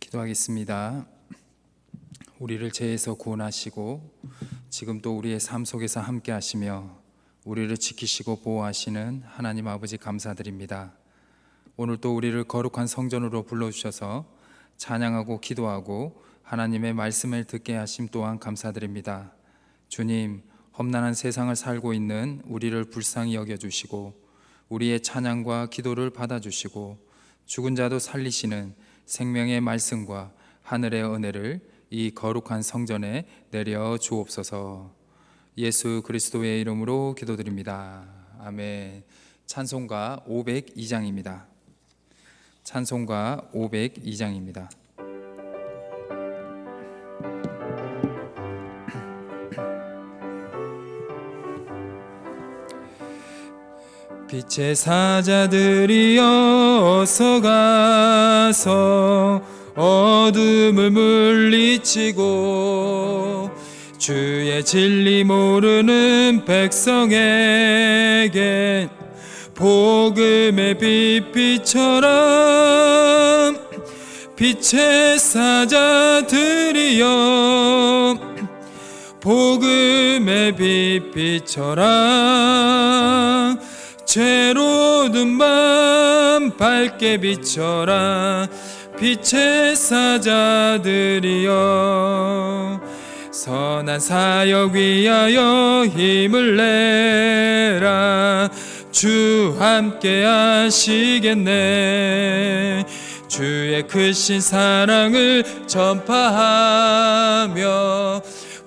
기도하겠습니다. 우리를 죄에서 구원하시고 지금 또 우리의 삶 속에서 함께 하시며 우리를 지키시고 보호하시는 하나님 아버지 감사드립니다. 오늘 또 우리를 거룩한 성전으로 불러주셔서 찬양하고 기도하고 하나님의 말씀을 듣게 하심 또한 감사드립니다. 주님, 험난한 세상을 살고 있는 우리를 불쌍히 여겨주시고 우리의 찬양과 기도를 받아주시고 죽은 자도 살리시는 생명의 말씀과 하늘의 은혜를 이 거룩한 성전에 내려 주옵소서. 예수 그리스도의 이름으로 기도드립니다. 아멘. 찬송가 502장입니다. 찬송가 502장입니다. 빛의 사자들이여 어서 가서 어둠을 물리치고 주의 진리 모르는 백성에게 복음의 빛비처럼 빛의 사자들이여 복음의 빛비처럼 죄로운 밤 밝게 비춰라 빛의 사자들이여 선한 사역 위하여 힘을 내라 주 함께 하시겠네 주의 크신 사랑을 전파하며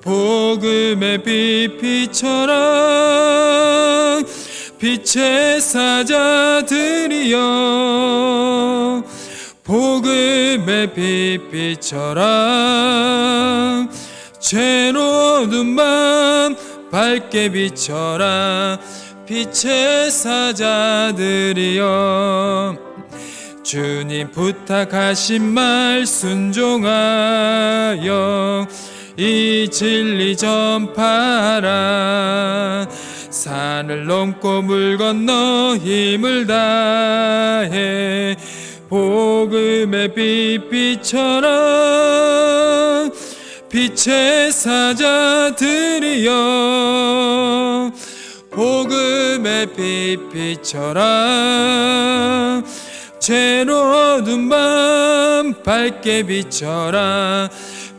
복음의 빛비처럼 빛의 사자들이여 복음의 빛비처럼 죄로운 밤 밝게 비춰라 빛의 사자들이여 주님 부탁하신 말 순종하여 이 진리 전파하라 산을 넘고 물 건너 힘을 다해 복음의 빛비처럼 빛의 사자들이여 복음의 빛비처럼 죄로운 밤 밝게 비춰라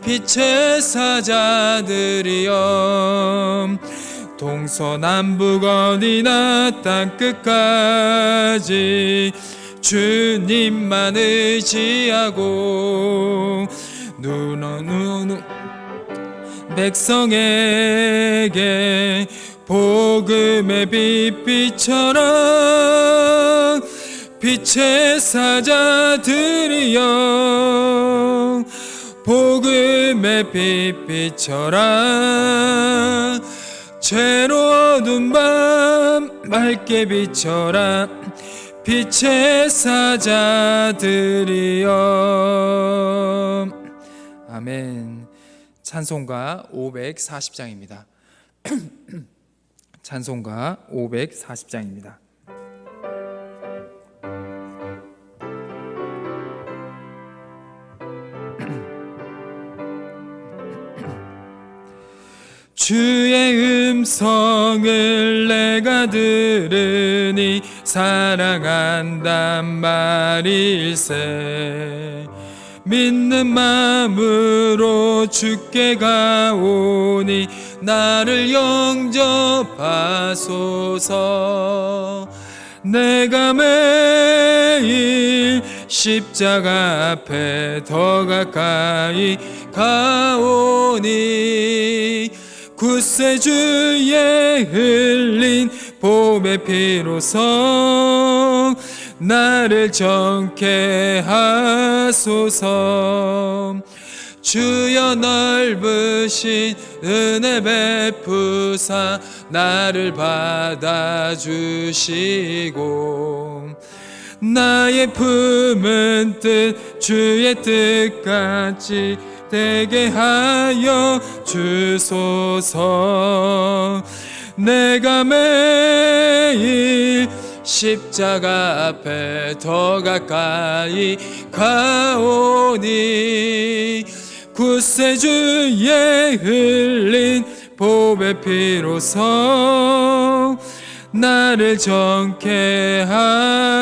빛의 사자들이여 동서남북 어디나 땅끝까지 주님만 의지하고 눈 백성에게 복음의 빛비처럼 빛의 사자들이여 복음의 빛비처럼 죄로운 밤 밝게 비춰라 빛의 사자들이여. 아멘. 찬송가 540장입니다. 찬송가 540장입니다. 주의 음성을 내가 들으니 사랑한단 말일세 믿는 마음으로 주께 가오니 나를 영접하소서 내가 매일 십자가 앞에 더 가까이 가오니 구세주의 흘린 봄의 피로서 나를 정케 하소서 주여 넓으신 은혜 베푸사 나를 받아주시고 나의 품은 뜻 주의 뜻같이 되게 하여 주소서 내가 매일 십자가 앞에 더 가까이 가오니 구세주의 흘린 보배 피로서 나를 정케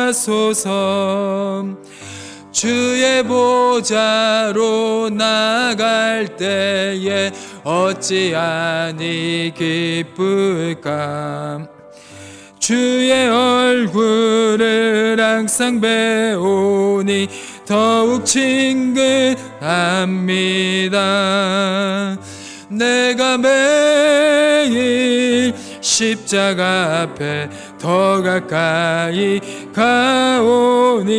하소서. 주의 보좌로 나갈 때에 어찌하니 기쁠까. 주의 얼굴을 항상 배우니 더욱 친근합니다. 내가 매일 십자가 앞에 더 가까이 가오니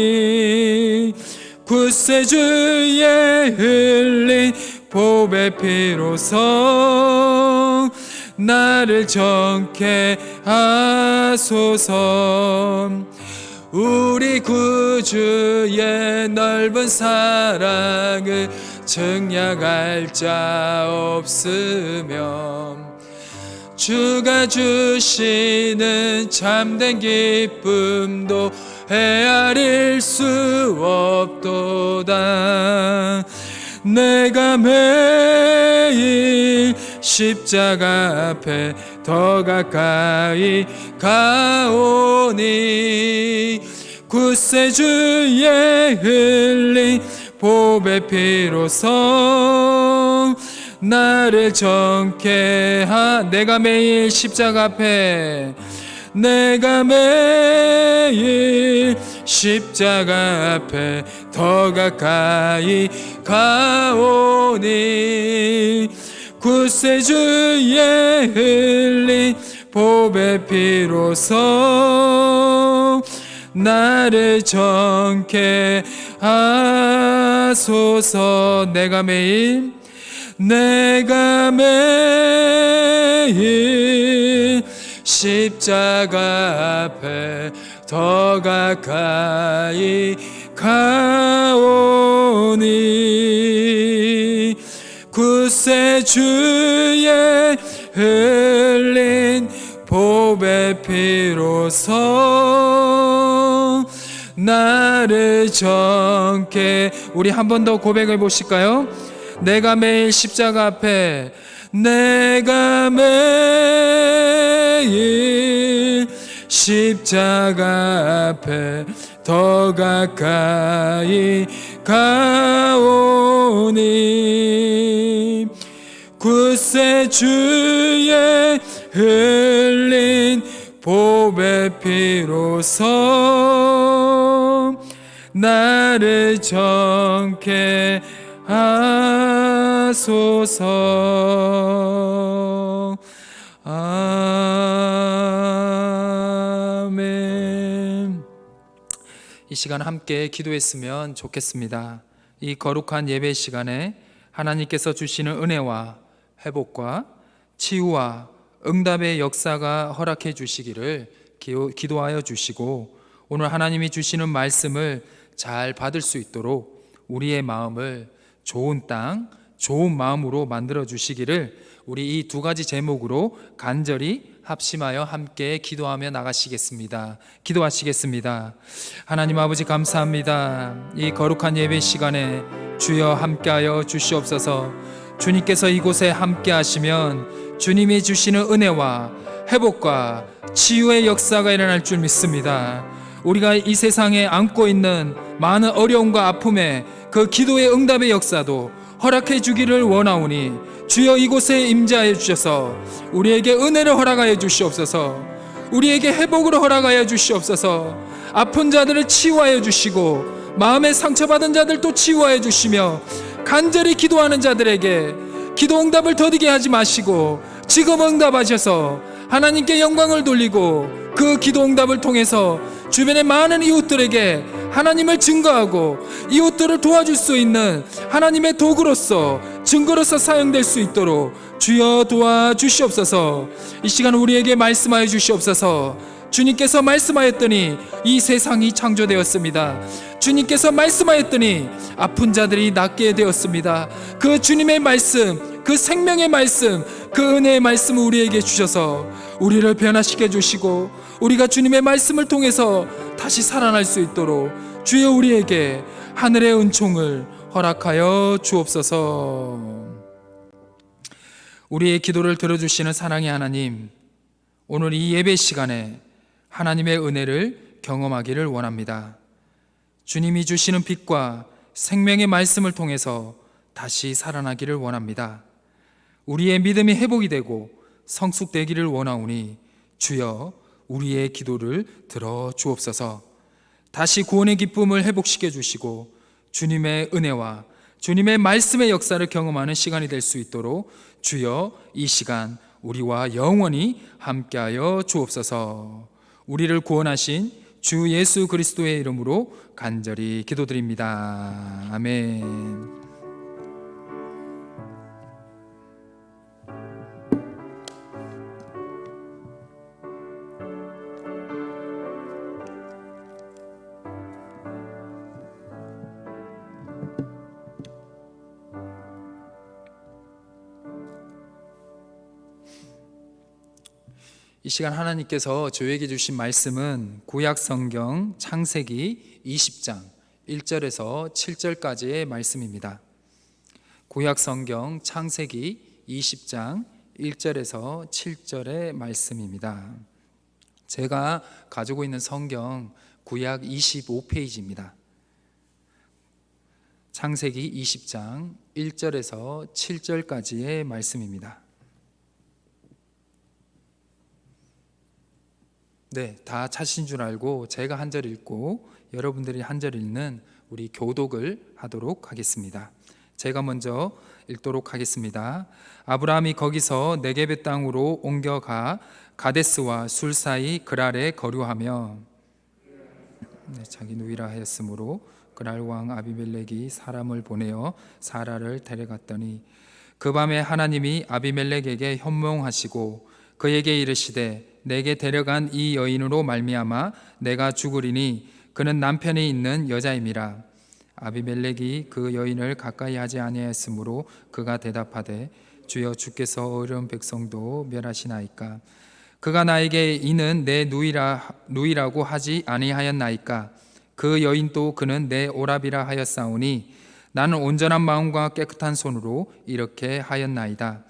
구세주의 흘린 보배 피로서 나를 정케 하소서. 우리 구주의 넓은 사랑을 증량할 자 없으며 주가 주시는 참된 기쁨도 헤아릴 수 없도다. 내가 매일 십자가 앞에 더 가까이 가오니 구세주의 흘린 보배 피로서 나를 정케 내가 매일 십자가 앞에 내가 매일 십자가 앞에 더 가까이 가오니 구세주의 흘린 보배 피로서 나를 정케 하소서. 내가 매일 십자가 앞에 더 가까이 가오니 구세주의 흘린 보배 피로서 나를 정케. 우리 한 번 더 고백해 보실까요? 내가 매일 십자가 앞에 내가 매일 십자가 앞에 더 가까이 가오니 구세주의 흘린 보배 피로서 나를 정케 하소서. 아멘. 이 시간 함께 기도했으면 좋겠습니다. 이 거룩한 예배 시간에 하나님께서 주시는 은혜와 회복과 치유와 응답의 역사가 허락해 주시기를 기도하여 주시고, 오늘 하나님이 주시는 말씀을 잘 받을 수 있도록 우리의 마음을 좋은 땅, 좋은 마음으로 만들어 주시기를 우리 이 두 가지 제목으로 간절히 합심하여 함께 기도하며 나가시겠습니다. 기도하시겠습니다. 하나님 아버지 감사합니다. 이 거룩한 예배 시간에 주여 함께하여 주시옵소서. 주님께서 이곳에 함께하시면 주님이 주시는 은혜와 회복과 치유의 역사가 일어날 줄 믿습니다. 우리가 이 세상에 안고 있는 많은 어려움과 아픔에 그 기도의 응답의 역사도 허락해 주기를 원하오니 주여 이곳에 임재하여 주셔서 우리에게 은혜를 허락하여 주시옵소서. 우리에게 회복을 허락하여 주시옵소서. 아픈 자들을 치유하여 주시고 마음에 상처받은 자들도 치유하여 주시며 간절히 기도하는 자들에게 기도 응답을 더디게 하지 마시고 지금 응답하셔서 하나님께 영광을 돌리고 그 기도 응답을 통해서 주변의 많은 이웃들에게 하나님을 증거하고 이웃들을 도와줄 수 있는 하나님의 도구로서 증거로서 사용될 수 있도록 주여 도와주시옵소서. 이 시간 우리에게 말씀하여 주시옵소서. 주님께서 말씀하였더니 이 세상이 창조되었습니다. 주님께서 말씀하였더니 아픈 자들이 낫게 되었습니다. 그 주님의 말씀, 그 생명의 말씀, 그 은혜의 말씀을 우리에게 주셔서 우리를 변화시켜 주시고 우리가 주님의 말씀을 통해서 다시 살아날 수 있도록 주여 우리에게 하늘의 은총을 허락하여 주옵소서. 우리의 기도를 들어주시는 사랑의 하나님, 오늘 이 예배 시간에 하나님의 은혜를 경험하기를 원합니다. 주님이 주시는 빛과 생명의 말씀을 통해서 다시 살아나기를 원합니다. 우리의 믿음이 회복이 되고 성숙되기를 원하오니 주여 우리의 기도를 들어 주옵소서. 다시 구원의 기쁨을 회복시켜 주시고 주님의 은혜와 주님의 말씀의 역사를 경험하는 시간이 될 수 있도록 주여 이 시간 우리와 영원히 함께하여 주옵소서. 우리를 구원하신 주 예수 그리스도의 이름으로 간절히 기도드립니다. 아멘. 이 시간 하나님께서 저에게 주신 말씀은 구약 성경 창세기 20장 1절에서 7절까지의 말씀입니다. 구약 성경 창세기 20장 1절에서 7절의 말씀입니다. 제가 가지고 있는 성경 구약 25페이지입니다. 창세기 20장 1절에서 7절까지의 말씀입니다. 네, 다 찾으신 줄 알고 제가 한 절 읽고 여러분들이 한 절 읽는 우리 교독을 하도록 하겠습니다. 제가 먼저 읽도록 하겠습니다. 아브라함이 거기서 네게베 땅으로 옮겨가 가데스와 술 사이 그랄에 거류하며 자기 누이라 하였으므로 그랄 왕 아비멜렉이 사람을 보내어 사라를 데려갔더니 그 밤에 하나님이 아비멜렉에게 현몽하시고 그에게 이르시되 내게 데려간 이 여인으로 말미암아 내가 죽으리니 그는 남편이 있는 여자임이라. 아비멜렉이 그 여인을 가까이 하지 아니하였으므로 그가 대답하되 주여 주께서 어려운 백성도 멸하시나이까. 그가 나에게 이는 내 누이라고 하지 아니하였나이까. 그 여인도 그는 내 오라비라 하였사오니 나는 온전한 마음과 깨끗한 손으로 이렇게 하였나이다.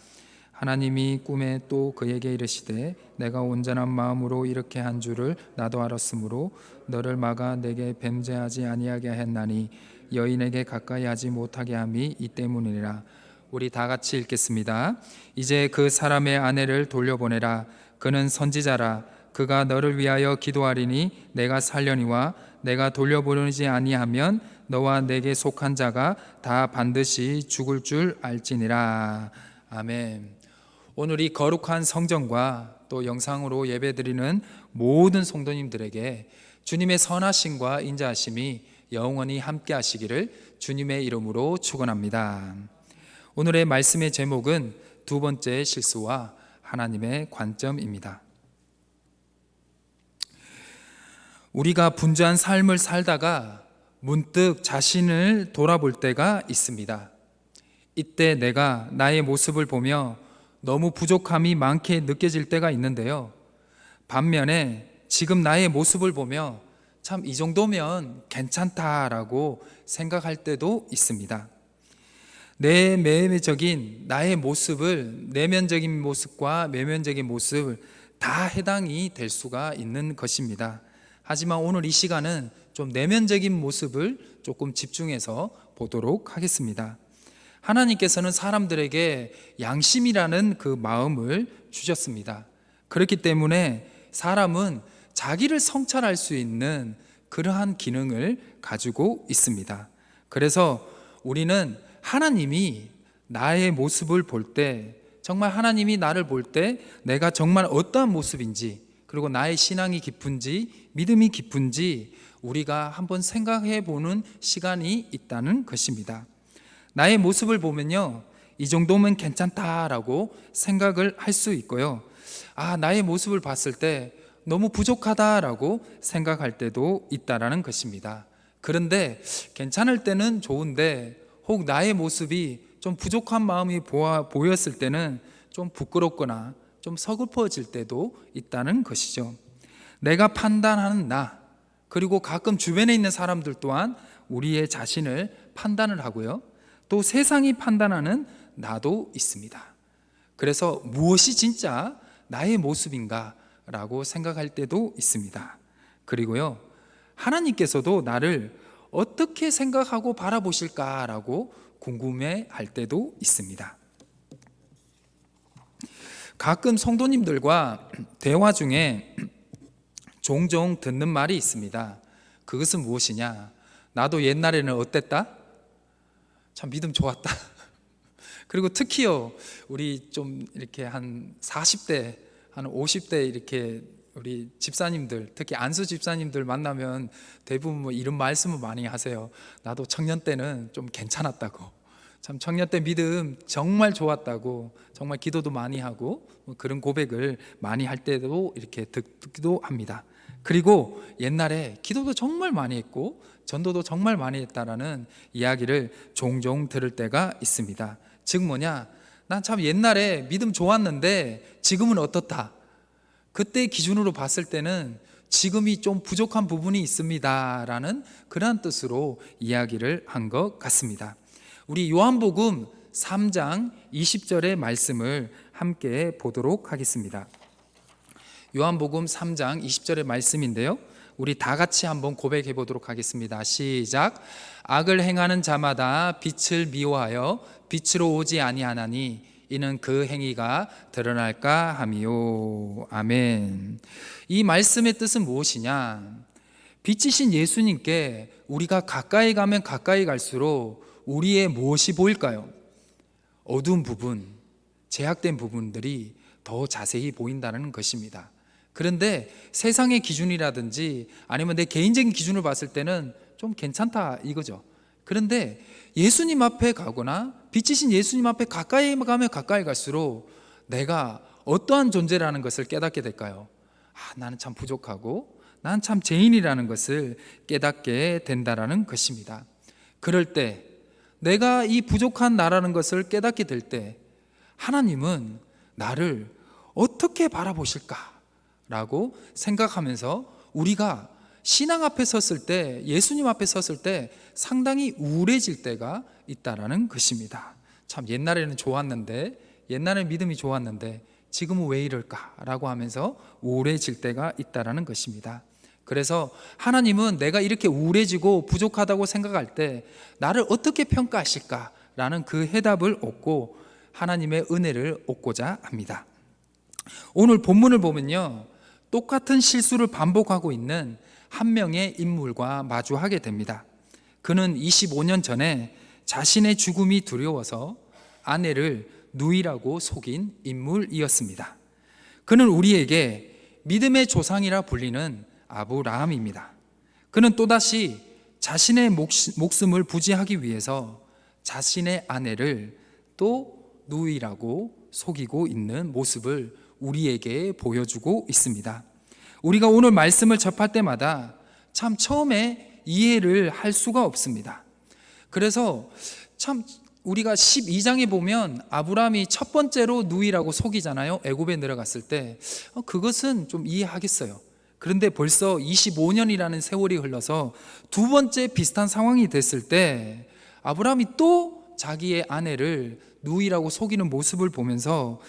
하나님이 꿈에 또 그에게 이르시되 내가 온전한 마음으로 이렇게 한 줄을 나도 알았으므로 너를 막아 내게 뱀죄하지 아니하게 했나니 여인에게 가까이 하지 못하게 함이 이 때문이라. 우리 다 같이 읽겠습니다. 이제 그 사람의 아내를 돌려보내라. 그는 선지자라. 그가 너를 위하여 기도하리니 내가 살려니와 내가 돌려보내지 아니하면 너와 내게 속한 자가 다 반드시 죽을 줄 알지니라. 아멘. 오늘 이 거룩한 성전과 또 영상으로 예배드리는 모든 성도님들에게 주님의 선하심과 인자하심이 영원히 함께 하시기를 주님의 이름으로 축원합니다. 오늘의 말씀의 제목은 두 번째 실수와 하나님의 관점입니다. 우리가 분주한 삶을 살다가 문득 자신을 돌아볼 때가 있습니다. 이때 내가 나의 모습을 보며 너무 부족함이 많게 느껴질 때가 있는데요. 반면에 지금 나의 모습을 보며 참 이 정도면 괜찮다라고 생각할 때도 있습니다. 내 내면적인 나의 모습을 내면적인 모습과 외면적인 모습을 다 해당이 될 수가 있는 것입니다. 하지만 오늘 이 시간은 좀 내면적인 모습을 조금 집중해서 보도록 하겠습니다. 하나님께서는 사람들에게 양심이라는 그 마음을 주셨습니다. 그렇기 때문에 사람은 자기를 성찰할 수 있는 그러한 기능을 가지고 있습니다. 그래서 우리는 하나님이 나의 모습을 볼 때, 정말 하나님이 나를 볼 때 내가 정말 어떠한 모습인지, 그리고 나의 신앙이 깊은지 믿음이 깊은지 우리가 한번 생각해 보는 시간이 있다는 것입니다. 나의 모습을 보면요, 이 정도면 괜찮다라고 생각을 할 수 있고요. 나의 모습을 봤을 때 너무 부족하다라고 생각할 때도 있다라는 것입니다. 그런데 괜찮을 때는 좋은데 혹 나의 모습이 좀 부족한 마음이 보였을 때는 좀 부끄럽거나 좀 서글퍼질 때도 있다는 것이죠. 내가 판단하는 나, 그리고 가끔 주변에 있는 사람들 또한 우리의 자신을 판단을 하고요. 또 세상이 판단하는 나도 있습니다. 그래서 무엇이 진짜 나의 모습인가 라고 생각할 때도 있습니다. 그리고요, 하나님께서도 나를 어떻게 생각하고 바라보실까라고 궁금해 할 때도 있습니다. 가끔 성도님들과 대화 중에 종종 듣는 말이 있습니다. 그것은 무엇이냐? 나도 옛날에는 어땠다? 참 믿음 좋았다. 그리고 특히요, 우리 좀 이렇게 한 40대, 한 50대 이렇게 우리 집사님들, 특히 안수 집사님들 만나면 대부분 뭐 이런 말씀을 많이 하세요. 나도 청년 때는 좀 괜찮았다고, 참 청년 때 믿음 정말 좋았다고, 정말 기도도 많이 하고 뭐 그런 고백을 많이 할 때도 이렇게 듣기도 합니다. 그리고 옛날에 기도도 정말 많이 했고 전도도 정말 많이 했다라는 이야기를 종종 들을 때가 있습니다. 즉 뭐냐, 난 참 옛날에 믿음 좋았는데 지금은 어떻다, 그때 기준으로 봤을 때는 지금이 좀 부족한 부분이 있습니다 라는 그러한 뜻으로 이야기를 한 것 같습니다. 우리 요한복음 3장 20절의 말씀을 함께 보도록 하겠습니다. 요한복음 3장 20절의 말씀인데요, 우리 다 같이 한번 고백해 보도록 하겠습니다. 시작. 악을 행하는 자마다 빛을 미워하여 빛으로 오지 아니하나니 이는 그 행위가 드러날까 함이요. 아멘. 이 말씀의 뜻은 무엇이냐? 빛이신 예수님께 우리가 가까이 가면 가까이 갈수록 우리의 무엇이 보일까요? 어두운 부분, 제약된 부분들이 더 자세히 보인다는 것입니다. 그런데 세상의 기준이라든지 아니면 내 개인적인 기준을 봤을 때는 좀 괜찮다 이거죠. 그런데 예수님 앞에 가거나 빛이신 예수님 앞에 가까이 가면 가까이 갈수록 내가 어떠한 존재라는 것을 깨닫게 될까요? 나는 참 부족하고 난 참 죄인이라는 것을 깨닫게 된다라는 것입니다. 그럴 때 내가 이 부족한 나라는 것을 깨닫게 될 때 하나님은 나를 어떻게 바라보실까? 라고 생각하면서 우리가 신앙 앞에 섰을 때, 예수님 앞에 섰을 때 상당히 우울해질 때가 있다라는 것입니다. 참 옛날에는 좋았는데, 옛날에 믿음이 좋았는데 지금은 왜 이럴까? 라고 하면서 우울해질 때가 있다라는 것입니다. 그래서 하나님은 내가 이렇게 우울해지고 부족하다고 생각할 때 나를 어떻게 평가하실까? 라는 그 해답을 얻고 하나님의 은혜를 얻고자 합니다. 오늘 본문을 보면요, 똑같은 실수를 반복하고 있는 한 명의 인물과 마주하게 됩니다. 그는 25년 전에 자신의 죽음이 두려워서 아내를 누이라고 속인 인물이었습니다. 그는 우리에게 믿음의 조상이라 불리는 아브라함입니다. 그는 또다시 자신의 목숨을 부지하기 위해서 자신의 아내를 또 누이라고 속이고 있는 모습을 우리에게 보여주고 있습니다. 우리가 오늘 말씀을 접할 때마다 참 처음에 이해를 할 수가 없습니다. 그래서 참 우리가 12장에 보면 아브라함이 첫 번째로 누이라고 속이잖아요. 애굽에 내려갔을 때 그것은 좀 이해하겠어요. 그런데 벌써 25년이라는 세월이 흘러서 두 번째 비슷한 상황이 됐을 때 아브라함이 또 자기의 아내를 누이라고 속이는 모습을 보면서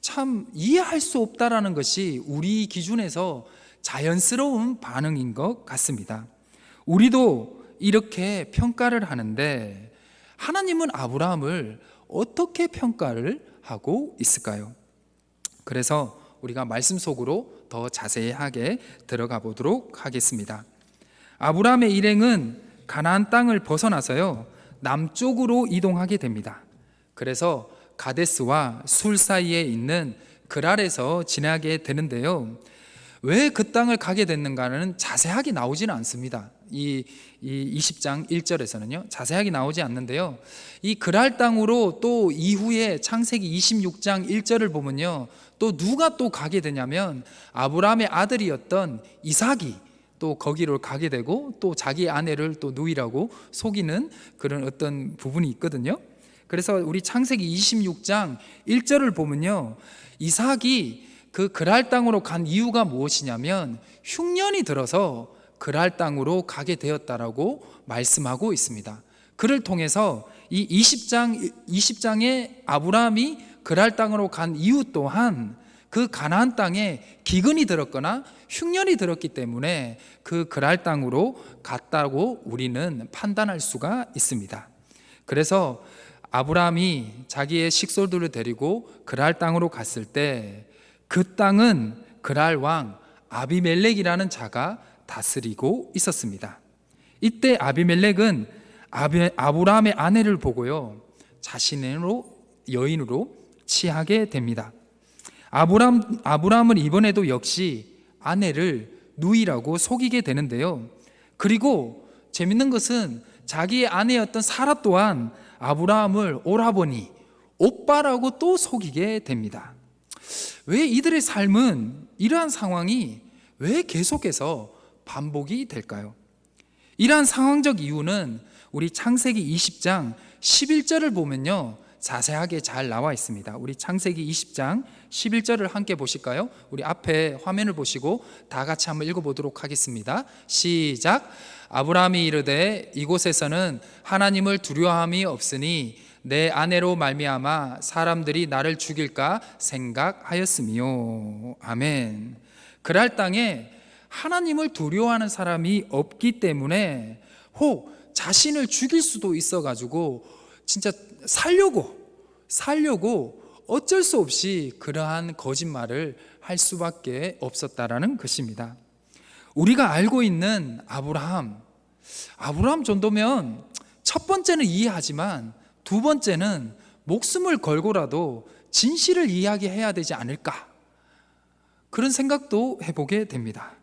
참 이해할 수 없다라는 것이 우리 기준에서 자연스러운 반응인 것 같습니다. 우리도 이렇게 평가를 하는데 하나님은 아브라함을 어떻게 평가를 하고 있을까요? 그래서 우리가 말씀 속으로 더 자세하게 들어가 보도록 하겠습니다. 아브라함의 일행은 가나안 땅을 벗어나서요, 남쪽으로 이동하게 됩니다. 그래서 가데스와 술 사이에 있는 그랄에서 지나게 되는데요, 왜 그 땅을 가게 됐는가는 자세하게 나오지는 않습니다. 이 20장 1절에서는요 자세하게 나오지 않는데요, 이 그랄 땅으로 또 이후에 창세기 26장 1절을 보면요, 또 누가 또 가게 되냐면 아브라함의 아들이었던 이삭이 또 거기로 가게 되고 또 자기 아내를 또 누이라고 속이는 그런 어떤 부분이 있거든요. 그래서 우리 창세기 26장 1절을 보면요, 이삭이 그 그랄 땅으로 간 이유가 무엇이냐면 흉년이 들어서 그랄 땅으로 가게 되었다라고 말씀하고 있습니다. 그를 통해서 이 20장에 아브라함이 그랄 땅으로 간 이유 또한 그 가나안 땅에 기근이 들었거나 흉년이 들었기 때문에 그 그랄 땅으로 갔다고 우리는 판단할 수가 있습니다. 그래서 아브라함이 자기의 식솔들을 데리고 그랄 땅으로 갔을 때 그 땅은 그랄 왕 아비멜렉이라는 자가 다스리고 있었습니다. 이때 아비멜렉은 아브라함의 아내를 보고요, 자신의 여인으로 취하게 됩니다. 아브라함은 이번에도 역시 아내를 누이라고 속이게 되는데요, 그리고 재밌는 것은 자기의 아내였던 사라 또한 아브라함을 오라버니, 오빠라고 또 속이게 됩니다. 왜 이들의 삶은 이러한 상황이 왜 계속해서 반복이 될까요? 이러한 상황적 이유는 우리 창세기 20장 11절을 보면요, 자세하게 잘 나와 있습니다. 우리 창세기 20장 11절을 함께 보실까요? 우리 앞에 화면을 보시고 다 같이 한번 읽어보도록 하겠습니다. 시작. 아브라함이 이르되 이곳에서는 하나님을 두려워함이 없으니 내 아내로 말미암아 사람들이 나를 죽일까 생각하였으며. 아멘. 그랄 땅에 하나님을 두려워하는 사람이 없기 때문에 혹 자신을 죽일 수도 있어가지고 진짜 살려고 어쩔 수 없이 그러한 거짓말을 할 수밖에 없었다라는 것입니다. 우리가 알고 있는 아브라함 정도면 첫 번째는 이해하지만 두 번째는 목숨을 걸고라도 진실을 이야기해야 되지 않을까, 그런 생각도 해보게 됩니다.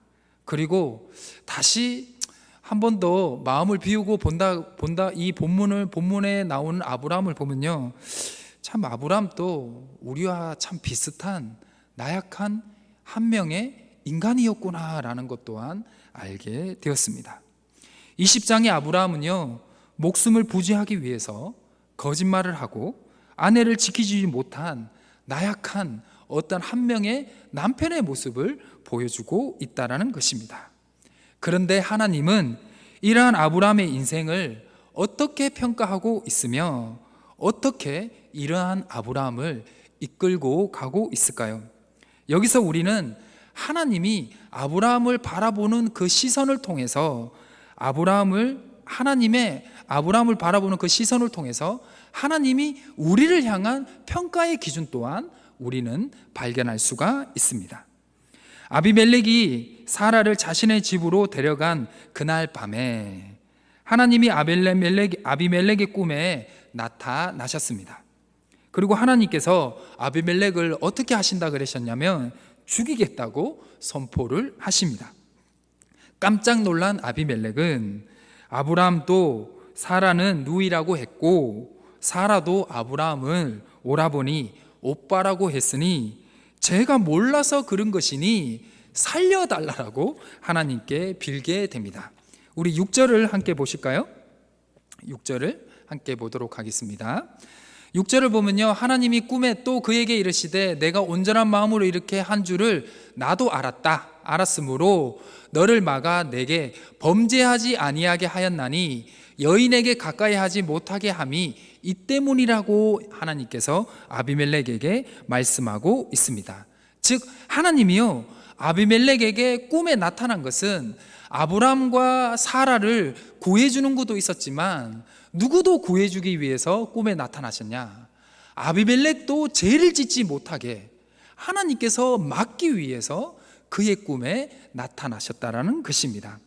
그리고 다시 한 번 더 마음을 비우고 본다 이 본문에 나오는 아브라함을 보면요, 참 아브라함도 우리와 참 비슷한 나약한 한 명의 인간이었구나라는 것 또한 알게 되었습니다. 20장의 아브라함은요, 목숨을 부지하기 위해서 거짓말을 하고 아내를 지키지 못한 나약한 어떤 한 명의 남편의 모습을 보여주고 있다는 것입니다. 그런데 하나님은 이러한 아브라함의 인생을 어떻게 평가하고 있으며 어떻게 이러한 아브라함을 이끌고 가고 있을까요? 여기서 우리는 하나님이 아브라함을 바라보는 그 시선을 통해서 하나님의 아브라함을 바라보는 그 시선을 통해서 하나님이 우리를 향한 평가의 기준 또한 우리는 발견할 수가 있습니다. 아비멜렉이 사라를 자신의 집으로 데려간 그날 밤에 하나님이 아비멜렉의 꿈에 나타나셨습니다. 그리고 하나님께서 아비멜렉을 어떻게 하신다 그러셨냐면 죽이겠다고 선포를 하십니다. 깜짝 놀란 아비멜렉은 아브라함도 사라는 누이라고 했고 사라도 아브라함을 오라버니 오빠라고 했으니 제가 몰라서 그런 것이니 살려달라고 하나님께 빌게 됩니다. 우리 6절을 함께 보실까요? 6절을 함께 보도록 하겠습니다. 6절을 보면요, 하나님이 꿈에 또 그에게 이르시되 내가 온전한 마음으로 이렇게 한 줄을 나도 알았으므로 너를 막아 내게 범죄하지 아니하게 하였나니 여인에게 가까이 하지 못하게 함이 이 때문이라고 하나님께서 아비멜렉에게 말씀하고 있습니다. 즉 하나님이요, 아비멜렉에게 꿈에 나타난 것은 아브람과 사라를 구해주는 것도 있었지만 누구도 구해주기 위해서 꿈에 나타나셨냐? 아비멜렉도 죄를 짓지 못하게 하나님께서 막기 위해서 그의 꿈에 나타나셨다라는 것입니다.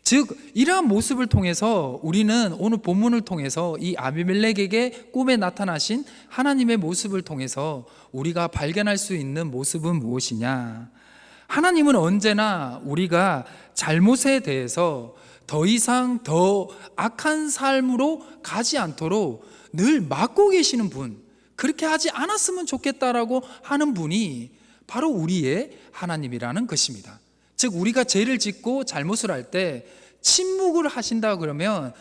즉 이러한 모습을 통해서 우리는 오늘 본문을 통해서 이 아비멜렉에게 꿈에 나타나신 하나님의 모습을 통해서 우리가 발견할 수 있는 모습은 무엇이냐? 하나님은 언제나 우리가 잘못에 대해서 더 이상 더 악한 삶으로 가지 않도록 늘 막고 계시는 분, 그렇게 하지 않았으면 좋겠다라고 하는 분이 바로 우리의 하나님이라는 것입니다. 즉 우리가 죄를 짓고 잘못을 할 때 침묵을 하신다 그러면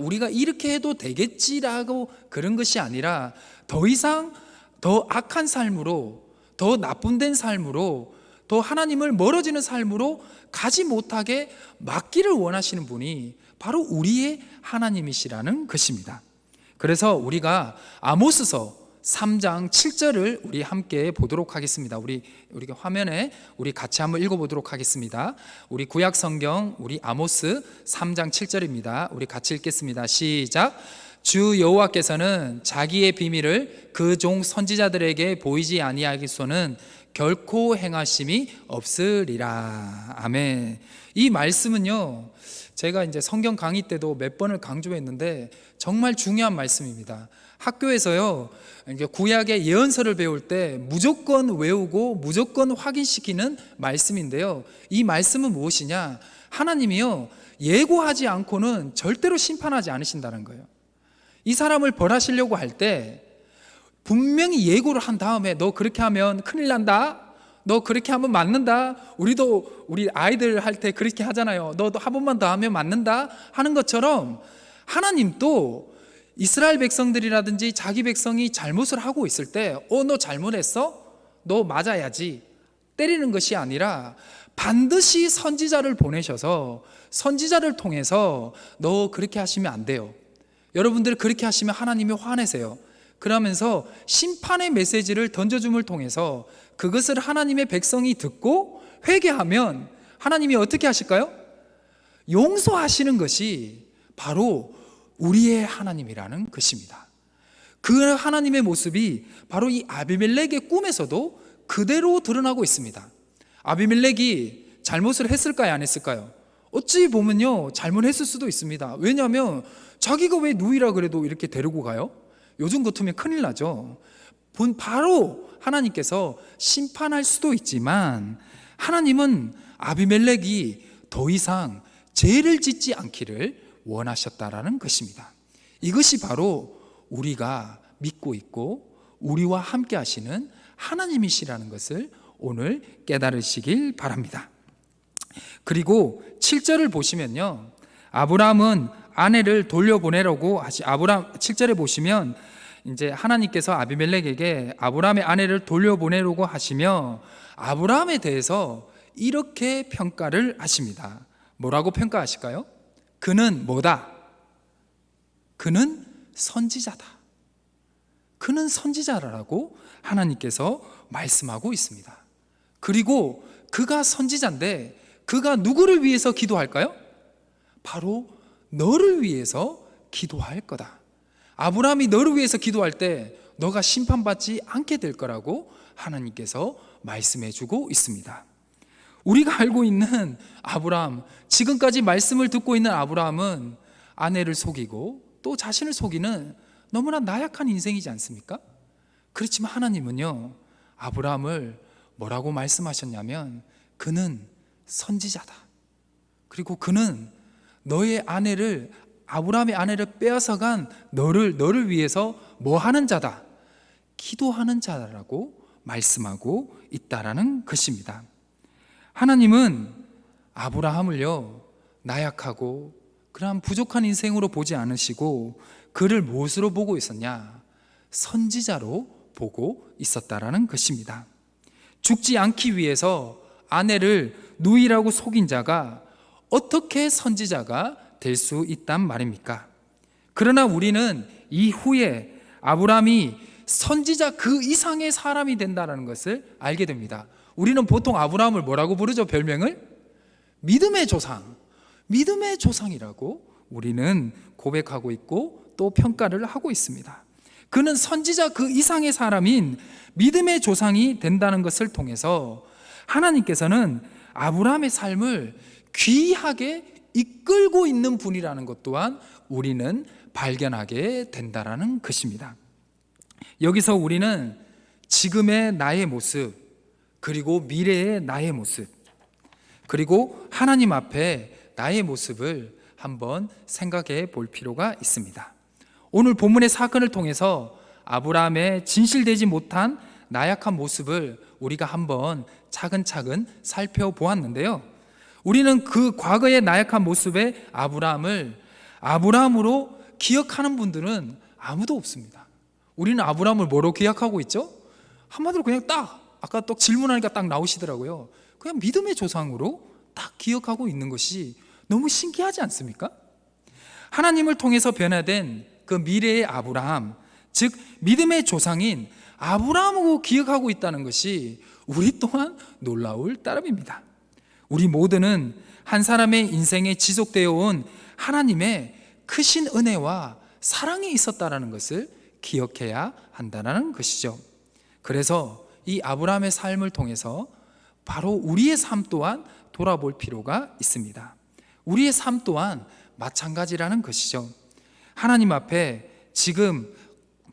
우리가 이렇게 해도 되겠지라고 그런 것이 아니라 더 이상 더 악한 삶으로, 더 나쁨된 삶으로, 더 하나님을 멀어지는 삶으로 가지 못하게 막기를 원하시는 분이 바로 우리의 하나님이시라는 것입니다. 그래서 우리가 아모스서 3장 7절을 우리 함께 보도록 하겠습니다. 우리가 화면에 우리 같이 한번 읽어보도록 하겠습니다. 우리 구약 성경 우리 아모스 3장 7절입니다. 우리 같이 읽겠습니다. 시작. 주 여호와께서는 자기의 비밀을 그 종 선지자들에게 보이지 아니하기로는 결코 행하심이 없으리라. 아멘. 이 말씀은요, 제가 이제 성경 강의 때도 몇 번을 강조했는데 정말 중요한 말씀입니다. 학교에서요, 구약의 예언서를 배울 때 무조건 외우고 무조건 확인시키는 말씀인데요, 이 말씀은 무엇이냐? 하나님이요, 예고하지 않고는 절대로 심판하지 않으신다는 거예요. 이 사람을 벌하시려고 할 때 분명히 예고를 한 다음에 너 그렇게 하면 큰일 난다, 너 그렇게 하면 맞는다, 우리 아이들 할 때 그렇게 하잖아요. 너도 한 번만 더 하면 맞는다 하는 것처럼 하나님도 이스라엘 백성들이라든지 자기 백성이 잘못을 하고 있을 때 너 잘못했어? 너 맞아야지 때리는 것이 아니라 반드시 선지자를 보내셔서 선지자를 통해서 너 그렇게 하시면 안 돼요, 여러분들 그렇게 하시면 하나님이 화내세요, 그러면서 심판의 메시지를 던져줌을 통해서 그것을 하나님의 백성이 듣고 회개하면 하나님이 어떻게 하실까요? 용서하시는 것이 바로 우리의 하나님이라는 것입니다. 그 하나님의 모습이 바로 이 아비멜렉의 꿈에서도 그대로 드러나고 있습니다. 아비멜렉이 잘못을 했을까요, 안 했을까요? 어찌 보면요, 잘못했을 수도 있습니다. 왜냐하면 자기가 왜 누이라 그래도 이렇게 데리고 가요? 요즘 같으면 큰일 나죠. 바로 하나님께서 심판할 수도 있지만 하나님은 아비멜렉이 더 이상 죄를 짓지 않기를 원하셨다라는 것입니다. 이것이 바로 우리가 믿고 있고 우리와 함께 하시는 하나님이시라는 것을 오늘 깨달으시길 바랍니다. 그리고 7절을 보시면요, 아브라함은 아내를 돌려보내라고 7절에 보시면 이제 하나님께서 아비멜렉에게 아브라함의 아내를 돌려보내라고 하시며 아브라함에 대해서 이렇게 평가를 하십니다. 뭐라고 평가하실까요? 그는 뭐다? 그는 선지자다. 그는 선지자라고 하나님께서 말씀하고 있습니다. 그리고 그가 선지자인데 그가 누구를 위해서 기도할까요? 바로 너를 위해서 기도할 거다. 아브라함이 너를 위해서 기도할 때 너가 심판받지 않게 될 거라고 하나님께서 말씀해 주고 있습니다. 우리가 알고 있는 아브라함, 지금까지 말씀을 듣고 있는 아브라함은 아내를 속이고 또 자신을 속이는 너무나 나약한 인생이지 않습니까? 그렇지만 하나님은요, 아브라함을 뭐라고 말씀하셨냐면 그는 선지자다. 그리고 그는 너의 아내를, 아브라함의 아내를 빼앗아간 너를 위해서 뭐 하는 자다? 기도하는 자라고 말씀하고 있다라는 것입니다. 하나님은 아브라함을요, 나약하고 그러한 부족한 인생으로 보지 않으시고 그를 무엇으로 보고 있었냐? 선지자로 보고 있었다라는 것입니다. 죽지 않기 위해서 아내를 누이라고 속인 자가 어떻게 선지자가 될 수 있단 말입니까? 그러나 우리는 이후에 아브라함이 선지자 그 이상의 사람이 된다는 것을 알게 됩니다. 우리는 보통 아브라함을 뭐라고 부르죠? 별명을? 믿음의 조상, 믿음의 조상이라고 우리는 고백하고 있고 또 평가를 하고 있습니다. 그는 선지자 그 이상의 사람인 믿음의 조상이 된다는 것을 통해서 하나님께서는 아브라함의 삶을 귀하게 이끌고 있는 분이라는 것 또한 우리는 발견하게 된다는 것입니다. 여기서 우리는 지금의 나의 모습, 그리고 미래의 나의 모습, 그리고 하나님 앞에 나의 모습을 한번 생각해 볼 필요가 있습니다. 오늘 본문의 사건을 통해서 아브라함의 진실되지 못한 나약한 모습을 우리가 한번 차근차근 살펴보았는데요, 우리는 그 과거의 나약한 모습의 아브라함을 아브라함으로 기억하는 분들은 아무도 없습니다. 우리는 아브라함을 뭐로 기억하고 있죠? 한마디로 그냥 딱 아까 또 질문하니까 딱 나오시더라고요. 그냥 믿음의 조상으로 딱 기억하고 있는 것이 너무 신기하지 않습니까? 하나님을 통해서 변화된 그 미래의 아브라함, 즉 믿음의 조상인 아브라함으로 기억하고 있다는 것이 우리 또한 놀라울 따름입니다. 우리 모두는 한 사람의 인생에 지속되어 온 하나님의 크신 은혜와 사랑이 있었다는 것을 기억해야 한다는 것이죠. 그래서 이 아브라함의 삶을 통해서 바로 우리의 삶 또한 돌아볼 필요가 있습니다. 우리의 삶 또한 마찬가지라는 것이죠. 하나님 앞에 지금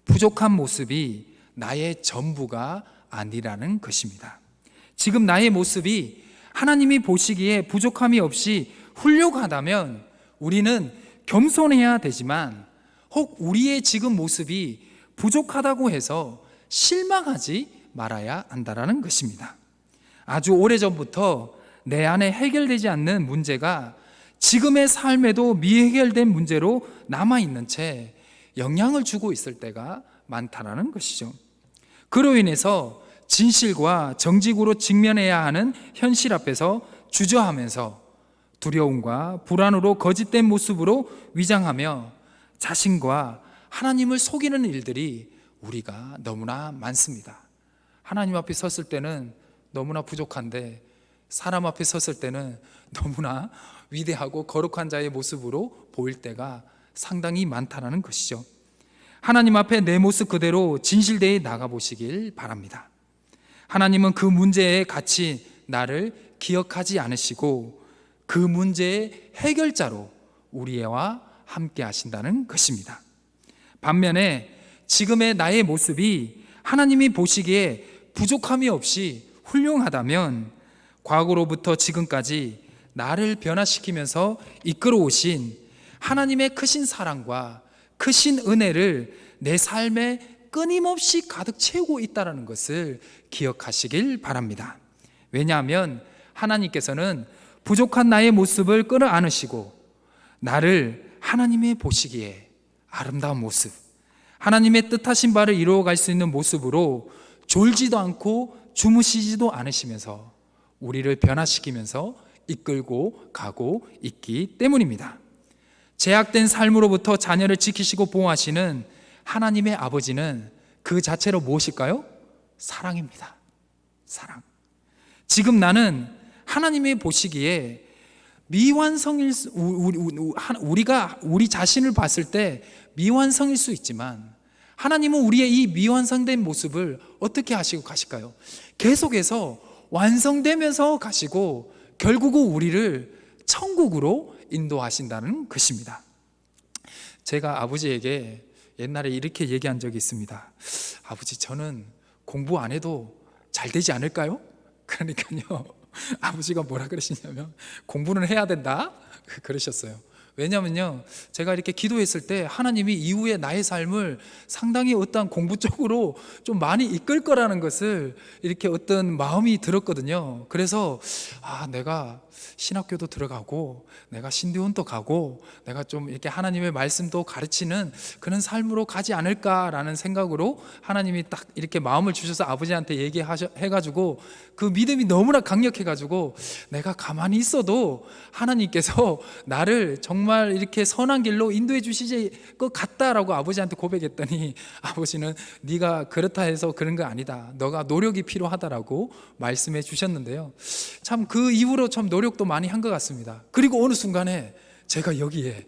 부족한 모습이 나의 전부가 아니라는 것입니다. 지금 나의 모습이 하나님이 보시기에 부족함이 없이 훌륭하다면 우리는 겸손해야 되지만, 혹 우리의 지금 모습이 부족하다고 해서 실망하지 말아야 한다는 것입니다. 아주 오래전부터 내 안에 해결되지 않는 문제가 지금의 삶에도 미해결된 문제로 남아있는 채 영향을 주고 있을 때가 많다는 것이죠. 그로 인해서 진실과 정직으로 직면해야 하는 현실 앞에서 주저하면서 두려움과 불안으로 거짓된 모습으로 위장하며 자신과 하나님을 속이는 일들이 우리가 너무나 많습니다. 하나님 앞에 섰을 때는 너무나 부족한데 사람 앞에 섰을 때는 너무나 위대하고 거룩한 자의 모습으로 보일 때가 상당히 많다는 것이죠. 하나님 앞에 내 모습 그대로 진실되이 나가보시길 바랍니다. 하나님은 그 문제에 같이 나를 기억하지 않으시고 그 문제의 해결자로 우리와 함께 하신다는 것입니다. 반면에 지금의 나의 모습이 하나님이 보시기에 부족함이 없이 훌륭하다면 과거로부터 지금까지 나를 변화시키면서 이끌어 오신 하나님의 크신 사랑과 크신 은혜를 내 삶에 끊임없이 가득 채우고 있다는 것을 기억하시길 바랍니다. 왜냐하면 하나님께서는 부족한 나의 모습을 끌어안으시고 나를 하나님의 보시기에 아름다운 모습, 하나님의 뜻하신 바를 이루어갈 수 있는 모습으로 졸지도 않고 주무시지도 않으시면서 우리를 변화시키면서 이끌고 가고 있기 때문입니다. 제약된 삶으로부터 자녀를 지키시고 보호하시는 하나님의 아버지는 그 자체로 무엇일까요? 사랑입니다. 사랑. 지금 나는 하나님이 보시기에 미완성일 우리가 우리 자신을 봤을 때 미완성일 수 있지만 하나님은 우리의 이 미완성된 모습을 어떻게 하시고 가실까요? 계속해서 완성되면서 가시고 결국은 우리를 천국으로 인도하신다는 것입니다. 제가 아버지에게 옛날에 이렇게 얘기한 적이 있습니다. 아버지, 저는 공부 안 해도 잘 되지 않을까요? 그러니까요, 아버지가 뭐라 그러시냐면 공부는 해야 된다 그러셨어요. 왜냐면요, 제가 이렇게 기도했을 때 하나님이 이후에 나의 삶을 상당히 어떤 공부 쪽으로 좀 많이 이끌 거라는 것을 이렇게 어떤 마음이 들었거든요. 그래서 내가 신학교도 들어가고 내가 신대원도 가고 내가 좀 이렇게 하나님의 말씀도 가르치는 그런 삶으로 가지 않을까라는 생각으로 하나님이 딱 이렇게 마음을 주셔서 아버지한테 얘기해가지고 그 믿음이 너무나 강력해가지고 내가 가만히 있어도 하나님께서 나를 정말 이렇게 선한 길로 인도해 주시지 것 같다라고 아버지한테 고백했더니 아버지는 네가 그렇다 해서 그런 거 아니다, 너가 노력이 필요하다라고 말씀해 주셨는데요, 참 그 이후로 참 노력도 많이 한 것 같습니다. 그리고 어느 순간에 제가 여기에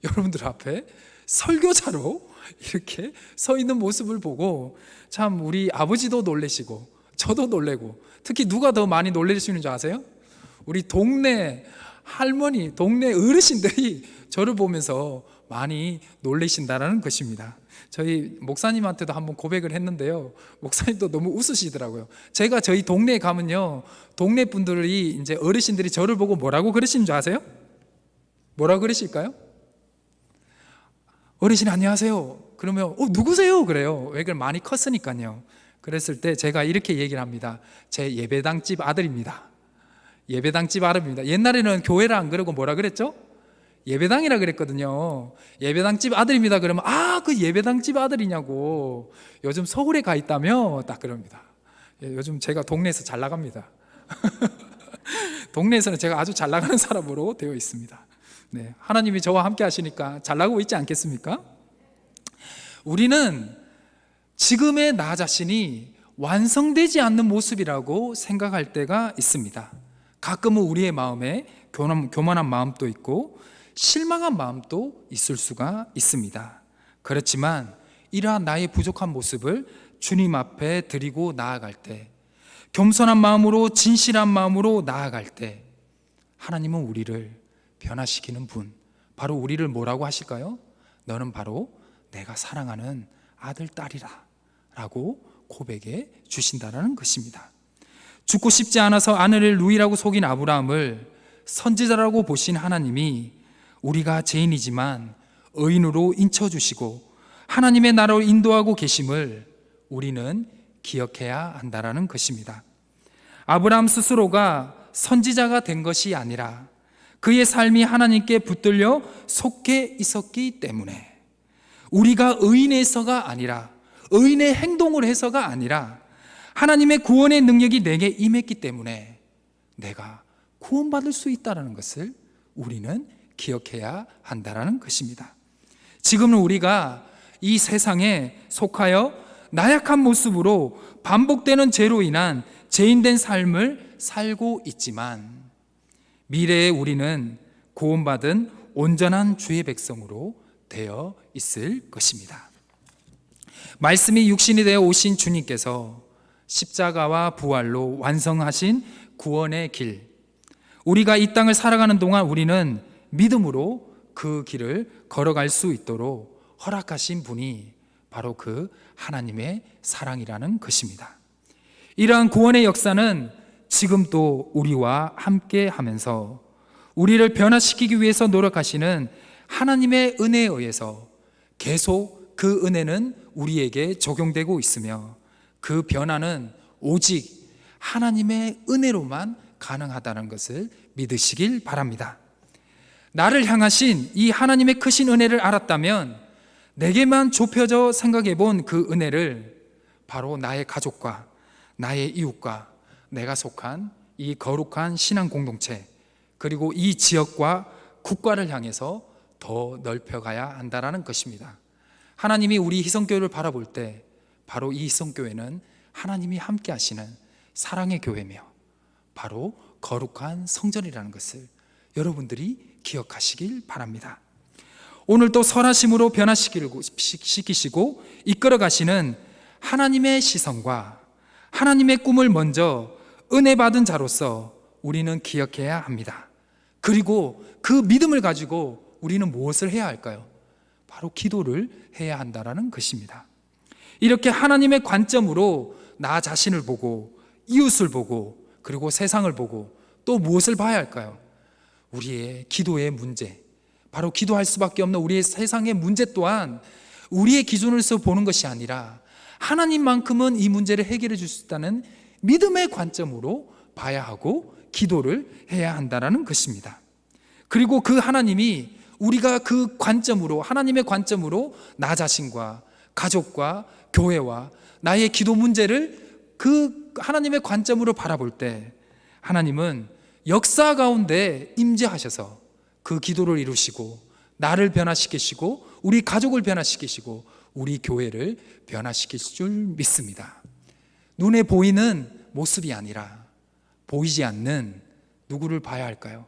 여러분들 앞에 설교자로 이렇게 서 있는 모습을 보고 참 우리 아버지도 놀라시고 저도 놀래고, 특히 누가 더 많이 놀라시는 줄 아세요? 우리 동네 할머니, 동네 어르신들이 저를 보면서 많이 놀라신다는 것입니다. 저희 목사님한테도 한번 고백을 했는데요, 목사님도 너무 웃으시더라고요. 제가 저희 동네에 가면요, 동네 분들이 이제 어르신들이 저를 보고 뭐라고 그러시는 줄 아세요? 뭐라고 그러실까요? 어르신 안녕하세요. 그러면 누구세요? 그래요. 왜 그래? 많이 컸으니까요. 그랬을 때 제가 이렇게 얘기를 합니다. 제 예배당집 아들입니다. 예배당집 아들입니다. 옛날에는 교회를 안 그러고 뭐라 그랬죠? 예배당이라 그랬거든요. 예배당집 아들입니다. 그러면 그 예배당집 아들이냐고. 요즘 서울에 가 있다며 딱 그럽니다. 요즘 제가 동네에서 잘 나갑니다. 동네에서는 제가 아주 잘 나가는 사람으로 되어 있습니다. 네, 하나님이 저와 함께 하시니까 잘 나가고 있지 않겠습니까? 우리는 지금의 나 자신이 완성되지 않는 모습이라고 생각할 때가 있습니다. 가끔은 우리의 마음에 교만한 마음도 있고 실망한 마음도 있을 수가 있습니다. 그렇지만 이러한 나의 부족한 모습을 주님 앞에 드리고 나아갈 때, 겸손한 마음으로 진실한 마음으로 나아갈 때 하나님은 우리를 변화시키는 분, 바로 우리를 뭐라고 하실까요? 너는 바로 내가 사랑하는 아들, 딸이라 라고 고백해 주신다는 것입니다. 죽고 싶지 않아서 아내를 누이라고 속인 아브라함을 선지자라고 보신 하나님이 우리가 죄인이지만 의인으로 인쳐주시고 하나님의 나라로 인도하고 계심을 우리는 기억해야 한다는 것입니다. 아브라함 스스로가 선지자가 된 것이 아니라 그의 삶이 하나님께 붙들려 속해 있었기 때문에, 우리가 의인에서가 아니라 의인의 행동을 해서가 아니라 하나님의 구원의 능력이 내게 임했기 때문에 내가 구원받을 수 있다는 것을 우리는 기억해야 한다는 것입니다. 지금은 우리가 이 세상에 속하여 나약한 모습으로 반복되는 죄로 인한 죄인된 삶을 살고 있지만 미래에 우리는 구원받은 온전한 주의 백성으로 되어 있을 것입니다. 말씀이 육신이 되어 오신 주님께서 십자가와 부활로 완성하신 구원의 길, 우리가 이 땅을 살아가는 동안 우리는 믿음으로 그 길을 걸어갈 수 있도록 허락하신 분이 바로 그 하나님의 사랑이라는 것입니다. 이러한 구원의 역사는 지금도 우리와 함께 하면서 우리를 변화시키기 위해서 노력하시는 하나님의 은혜에 의해서 계속 그 은혜는 우리에게 적용되고 있으며 그 변화는 오직 하나님의 은혜로만 가능하다는 것을 믿으시길 바랍니다. 나를 향하신 이 하나님의 크신 은혜를 알았다면 내게만 좁혀져 생각해 본 그 은혜를 바로 나의 가족과 나의 이웃과 내가 속한 이 거룩한 신앙 공동체, 그리고 이 지역과 국가를 향해서 더 넓혀가야 한다는 것입니다. 하나님이 우리 희성교회를 바라볼 때 바로 이 희성교회는 하나님이 함께 하시는 사랑의 교회며 바로 거룩한 성전이라는 것을 여러분들이 기억하시길 바랍니다. 오늘도 선하심으로 변화시키시고 이끌어 가시는 하나님의 시선과 하나님의 꿈을 먼저 은혜 받은 자로서 우리는 기억해야 합니다. 그리고 그 믿음을 가지고 우리는 무엇을 해야 할까요? 바로 기도를 해야 한다는 것입니다. 이렇게 하나님의 관점으로 나 자신을 보고 이웃을 보고 그리고 세상을 보고 또 무엇을 봐야 할까요? 우리의 기도의 문제, 바로 기도할 수밖에 없는 우리의 세상의 문제 또한 우리의 기준으로서 보는 것이 아니라 하나님만큼은 이 문제를 해결해 줄 수 있다는 믿음의 관점으로 봐야 하고 기도를 해야 한다는 것입니다. 그리고 그 하나님이 우리가 그 관점으로, 하나님의 관점으로 나 자신과 가족과 교회와 나의 기도 문제를 그 하나님의 관점으로 바라볼 때 하나님은 역사 가운데 임재하셔서 그 기도를 이루시고 나를 변화시키시고 우리 가족을 변화시키시고 우리 교회를 변화시킬 줄 믿습니다. 눈에 보이는 모습이 아니라 보이지 않는 누구를 봐야 할까요?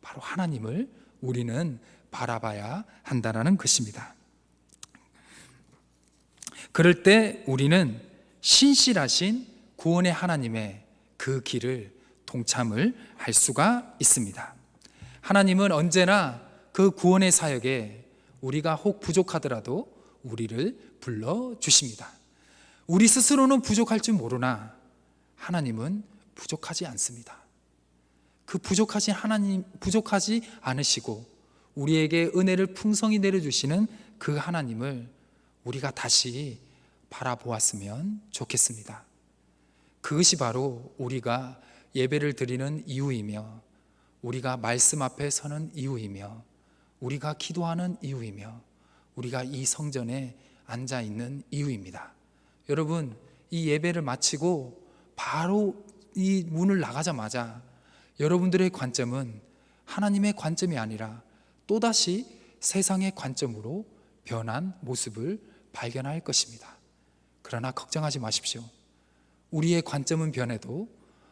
바로 하나님을 우리는 바라봐야 한다는 것입니다. 그럴 때 우리는 신실하신 구원의 하나님의 그 길을 동참을 할 수가 있습니다. 하나님은 언제나 그 구원의 사역에 우리가 혹 부족하더라도 우리를 불러주십니다. 우리 스스로는 부족할 줄 모르나 하나님은 부족하지 않습니다. 그 부족하신 하나님, 부족하지 않으시고 우리에게 은혜를 풍성히 내려주시는 그 하나님을 우리가 다시 바라보았으면 좋겠습니다. 그것이 바로 우리가 예배를 드리는 이유이며, 우리가 말씀 앞에 서는 이유이며, 우리가 기도하는 이유이며, 우리가 이 성전에 앉아 있는 이유입니다. 여러분, 이 예배를 마치고 바로 이 문을 나가자마자 여러분들의 관점은 하나님의 관점이 아니라 또다시 세상의 관점으로 변한 모습을 발견할 것입니다. 그러나 걱정하지 마십시오. 우리의 관점은 변해도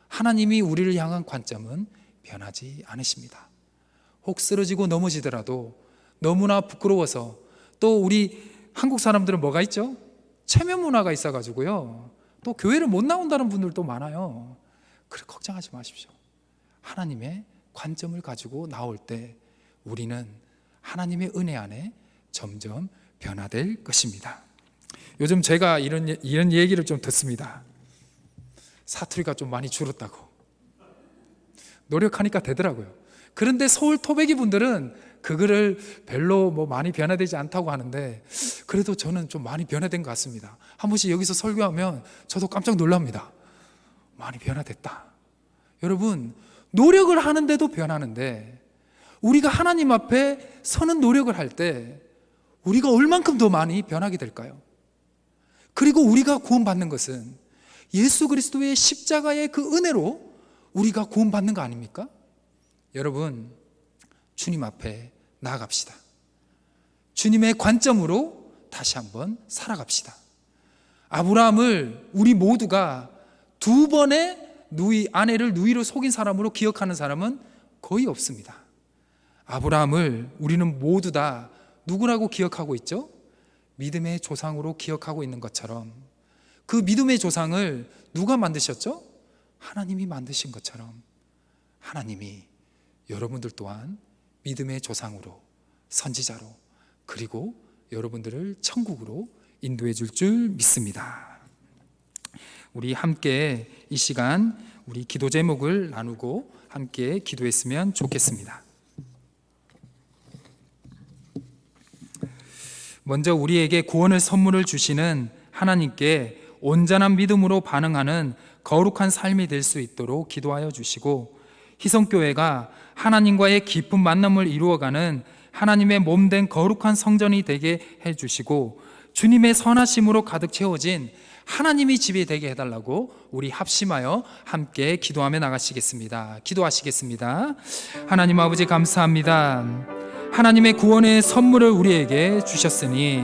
하나님이 우리를 향한 관점은 변하지 않으십니다. 혹 쓰러지고 넘어지더라도 너무나 부끄러워서, 또 우리 한국 사람들은 뭐가 있죠? 체면 문화가 있어가지고요, 또 교회를 못 나온다는 분들도 많아요. 그래, 걱정하지 마십시오. 하나님의 관점을 가지고 나올 때 우리는 하나님의 은혜 안에 점점 변화될 것입니다. 요즘 제가 이런 얘기를 좀 듣습니다. 사투리가 좀 많이 줄었다고. 노력하니까 되더라고요. 그런데 서울 토백이 분들은 그거를 별로 많이 변화되지 않다고 하는데, 그래도 저는 좀 많이 변화된 것 같습니다. 한 번씩 여기서 설교하면 저도 깜짝 놀랍니다. 많이 변화됐다. 여러분, 노력을 하는데도 변하는데, 우리가 하나님 앞에 서는 노력을 할 때 우리가 얼만큼 더 많이 변하게 될까요? 그리고 우리가 구원받는 것은 예수 그리스도의 십자가의 그 은혜로 우리가 구원받는 거 아닙니까? 여러분, 주님 앞에 나아갑시다. 주님의 관점으로 다시 한번 살아갑시다. 아브라함을 우리 모두가 두 번의 아내를 누이로 속인 사람으로 기억하는 사람은 거의 없습니다. 아브라함을 우리는 모두 다 누구라고 기억하고 있죠? 믿음의 조상으로 기억하고 있는 것처럼, 그 믿음의 조상을 누가 만드셨죠? 하나님이 만드신 것처럼 하나님이 여러분들 또한 믿음의 조상으로, 선지자로, 그리고 여러분들을 천국으로 인도해 줄 믿습니다. 우리 함께 이 시간 우리 기도 제목을 나누고 함께 기도했으면 좋겠습니다. 먼저 우리에게 구원을 선물을 주시는 하나님께 온전한 믿음으로 반응하는 거룩한 삶이 될 수 있도록 기도하여 주시고, 희성교회가 하나님과의 깊은 만남을 이루어가는 하나님의 몸된 거룩한 성전이 되게 해주시고, 주님의 선하심으로 가득 채워진 하나님이 집이 되게 해달라고 우리 합심하여 함께 기도하며 나가시겠습니다. 기도하시겠습니다. 하나님 아버지, 감사합니다. 하나님의 구원의 선물을 우리에게 주셨으니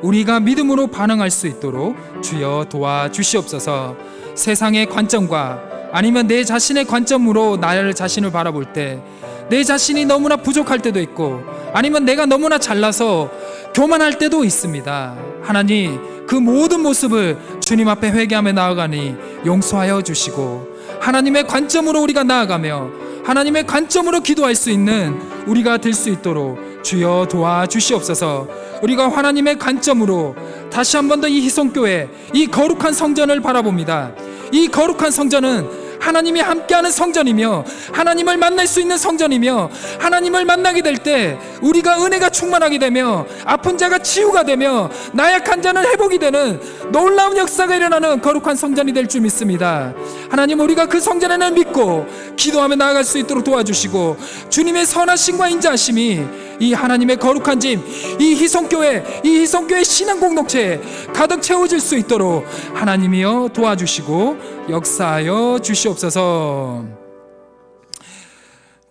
우리가 믿음으로 반응할 수 있도록 주여 도와주시옵소서. 세상의 관점과 아니면 내 자신의 관점으로 나를 자신을 바라볼 때 내 자신이 너무나 부족할 때도 있고, 아니면 내가 너무나 잘나서 교만할 때도 있습니다. 하나님, 그 모든 모습을 주님 앞에 회개하며 나아가니 용서하여 주시고, 하나님의 관점으로 우리가 나아가며 하나님의 관점으로 기도할 수 있는 우리가 될 수 있도록 주여 도와주시옵소서. 우리가 하나님의 관점으로 다시 한 번 더 이 희성교회, 이 거룩한 성전을 바라봅니다. 이 거룩한 성전은 하나님이 함께하는 성전이며, 하나님을 만날 수 있는 성전이며, 하나님을 만나게 될 때 우리가 은혜가 충만하게 되며, 아픈 자가 치유가 되며, 나약한 자는 회복이 되는 놀라운 역사가 일어나는 거룩한 성전이 될 줄 믿습니다. 하나님, 우리가 그 성전에는 믿고 기도하며 나아갈 수 있도록 도와주시고, 주님의 선하심과 인자하심이 이 하나님의 거룩한 집, 이 희성교회 신앙 공동체에 가득 채워질 수 있도록 하나님이여 도와주시고 역사하여 주시옵소서.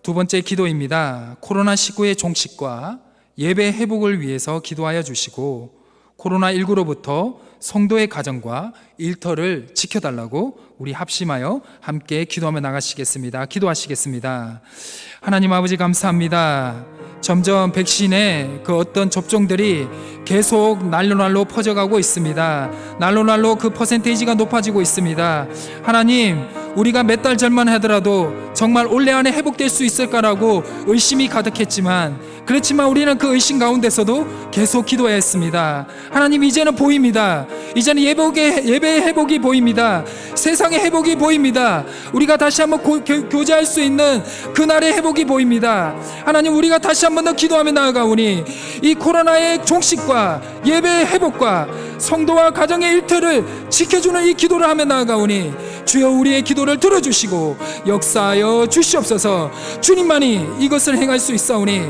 두 번째 기도입니다. 코로나19의 종식과 예배 회복을 위해서 기도하여 주시고, 코로나19로부터 성도의 가정과 일터를 지켜달라고 우리 합심하여 함께 기도하며 나가시겠습니다. 기도하시겠습니다. 하나님 아버지, 감사합니다. 점점 백신의 그 어떤 접종들이 계속 날로 퍼져가고 있습니다. 날로 그 퍼센테이지가 높아지고 있습니다. 하나님, 우리가 몇 달 전만 하더라도 정말 올해 안에 회복될 수 있을까라고 의심이 가득했지만, 그렇지만 우리는 그 의심 가운데서도 계속 기도해야 했습니다. 하나님, 이제는 보입니다. 이제는 예배의 회복이 보입니다. 세상의 회복이 보입니다. 우리가 다시 한번 교제할 수 있는 그날의 회복이 보입니다. 하나님, 우리가 다시 한번 더 기도하며 나아가오니 이 코로나의 종식과 안식과 예배의 회복과 성도와 가정의 일터를 지켜주는 이 기도를 하며 나아가오니 주여 우리의 기도를 들어주시고 역사하여 주시옵소서. 주님만이 이것을 행할 수 있사오니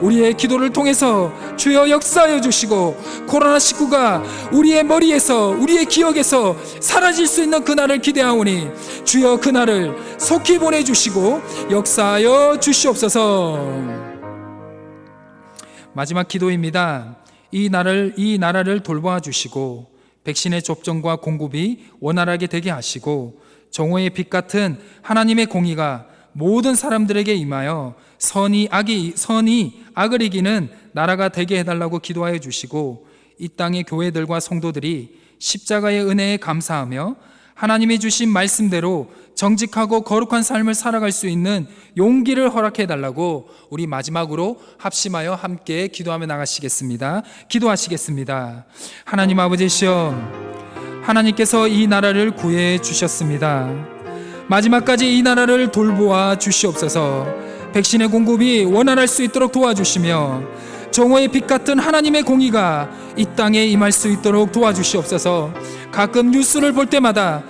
우리의 기도를 통해서 주여 역사하여 주시고 코로나19가 우리의 머리에서 우리의 기억에서 사라질 수 있는 그날을 기대하오니 주여 그날을 속히 보내주시고 역사하여 주시옵소서. 마지막 기도입니다. 이 나라를 돌보아 주시고 백신의 접종과 공급이 원활하게 되게 하시고 정오의 빛 같은 하나님의 공의가 모든 사람들에게 임하여 선이 악을 이기는 나라가 되게 해달라고 기도하여 주시고 이 땅의 교회들과 성도들이 십자가의 은혜에 감사하며 하나님이 주신 말씀대로 정직하고 거룩한 삶을 살아갈 수 있는 용기를 허락해 달라고 우리 마지막으로 합심하여 함께 기도하며 나가시겠습니다. 기도하시겠습니다. 하나님 아버지시여, 하나님께서 이 나라를 구해 주셨습니다. 마지막까지 이 나라를 돌보아 주시옵소서. 백신의 공급이 원활할 수 있도록 도와주시며 정오의 빛 같은 하나님의 공의가 이 땅에 임할 수 있도록 도와주시옵소서. 가끔 뉴스를 볼 때마다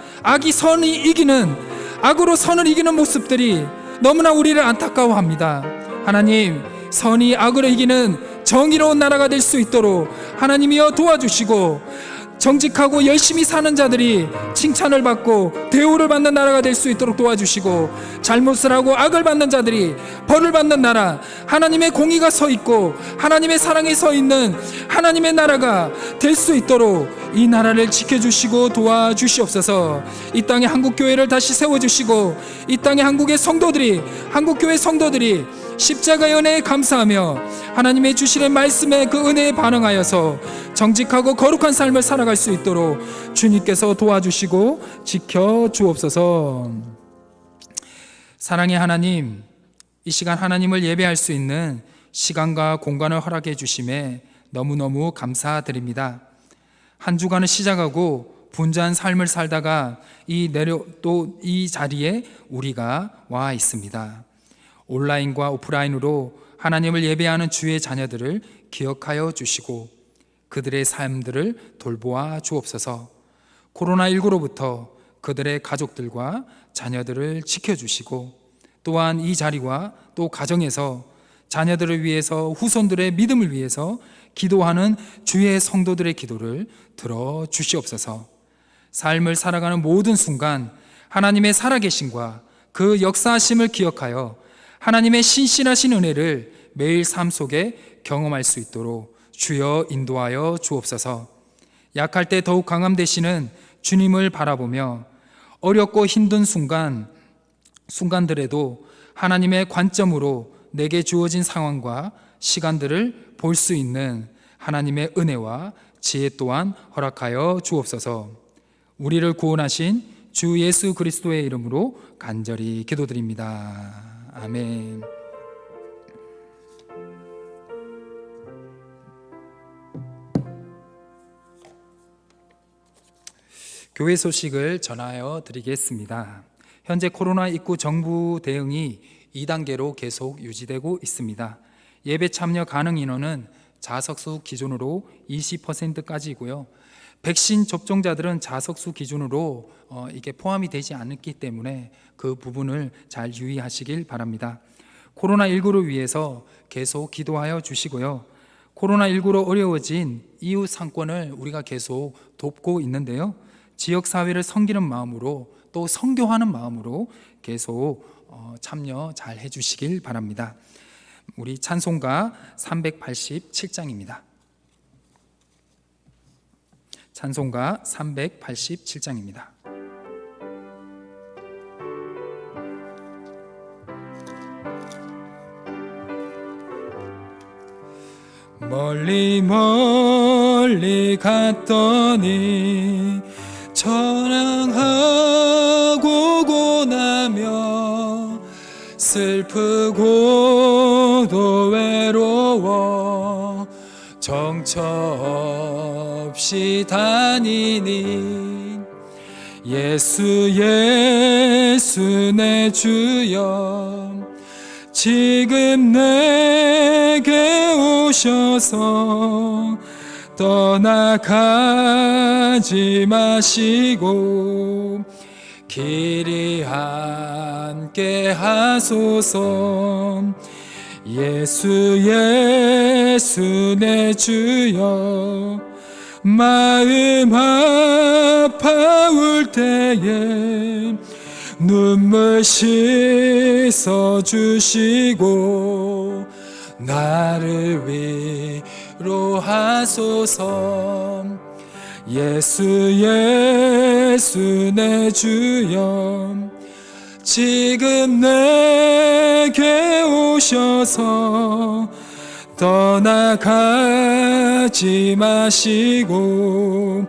악으로 선을 이기는 모습들이 너무나 우리를 안타까워합니다. 하나님, 선이 악으로 이기는 정의로운 나라가 될 수 있도록 하나님이여 도와주시고 정직하고 열심히 사는 자들이 칭찬을 받고 대우를 받는 나라가 될 수 있도록 도와주시고 잘못을 하고 악을 받는 자들이 벌을 받는 나라, 하나님의 공의가 서 있고 하나님의 사랑이 서 있는 하나님의 나라가 될 수 있도록 이 나라를 지켜주시고 도와주시옵소서. 이 땅에 한국교회를 다시 세워주시고 이 땅에 한국교회 성도들이 십자가의 은혜에 감사하며 하나님의 주시는 말씀에 그 은혜에 반응하여서 정직하고 거룩한 삶을 살아갈 수 있도록 주님께서 도와주시고 지켜주옵소서. 사랑의 하나님, 이 시간 하나님을 예배할 수 있는 시간과 공간을 허락해 주심에 너무너무 감사드립니다. 한 주간을 시작하고 분주한 삶을 살다가 또 이 자리에 우리가 와 있습니다. 온라인과 오프라인으로 하나님을 예배하는 주의 자녀들을 기억하여 주시고 그들의 삶들을 돌보아 주옵소서. 코로나19로부터 그들의 가족들과 자녀들을 지켜주시고 또한 이 자리와 또 가정에서 자녀들을 위해서 후손들의 믿음을 위해서 기도하는 주의 성도들의 기도를 들어주시옵소서. 삶을 살아가는 모든 순간 하나님의 살아계심과 그 역사하심을 기억하여 하나님의 신실하신 은혜를 매일 삶 속에 경험할 수 있도록 주여 인도하여 주옵소서. 약할 때 더욱 강함 되시는 주님을 바라보며 어렵고 힘든 순간들에도 하나님의 관점으로 내게 주어진 상황과 시간들을 볼 수 있는 하나님의 은혜와 지혜 또한 허락하여 주옵소서. 우리를 구원하신 주 예수 그리스도의 이름으로 간절히 기도드립니다. 아멘. 교회 소식을 전하여 드리겠습니다. 현재 코로나19 정부 대응이 2단계로 계속 유지되고 있습니다. 예배 참여 가능 인원은 좌석수 기준으로 20%까지이고요. 백신 접종자들은 좌석수 기준으로 이게 포함이 되지 않기 때문에 그 부분을 잘 유의하시길 바랍니다. 코로나19를 위해서 계속 기도하여 주시고요. 코로나19로 어려워진 이웃 상권을 우리가 계속 돕고 있는데요. 지역사회를 섬기는 마음으로 또 선교하는 마음으로 계속 참여 잘 해주시길 바랍니다. 우리 찬송가 387장입니다. 찬송가 387장입니다. 멀리 멀리 갔더니 전항하고 고나며 슬프고도 외로워 정처 없이 다니니 예수 예수 내 주여 지금 내게 오셔서 떠나가지 마시고 길이 함께 하소서. 예수 예수 내 주여 마음 아파올 때에 눈물 씻어 주시고 나를 위로하소서. 예수 예수 내 주여 지금 내게 오셔서 떠나가지 마시고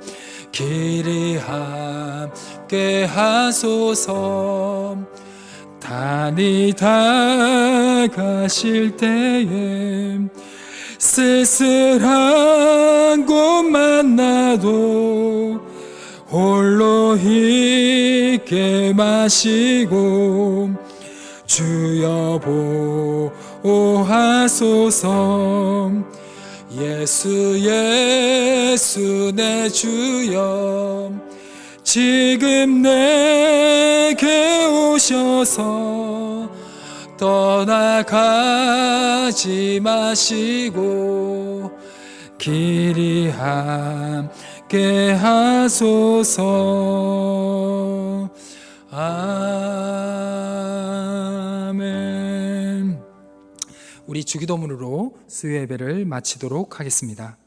길이 함께 하소서. 다니다 가실 때에 쓸쓸한 곳 만나도 홀로 있게 마시고 주여 보호하소서. 예수 예수 내 주여 지금 내게 오셔서 떠나가지 마시고 길이 함께 하소서. 아멘. 우리 주기도문으로 수요 예배를 마치도록 하겠습니다.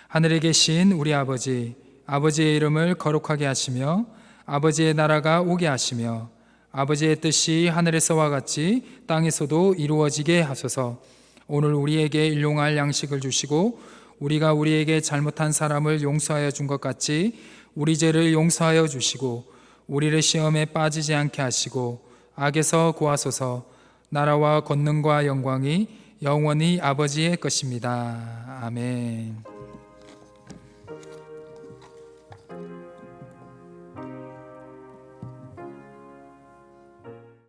하늘에 계신 우리 아버지, 아버지의 이름을 거룩하게 하시며 아버지의 나라가 오게 하시며 아버지의 뜻이 하늘에서와 같이 땅에서도 이루어지게 하소서. 오늘 우리에게 일용할 양식을 주시고 우리가 우리에게 잘못한 사람을 용서하여 준 것 같이 우리 죄를 용서하여 주시고 우리를 시험에 빠지지 않게 하시고 악에서 구하소서. 나라와 권능과 영광이 영원히 아버지의 것입니다. 아멘.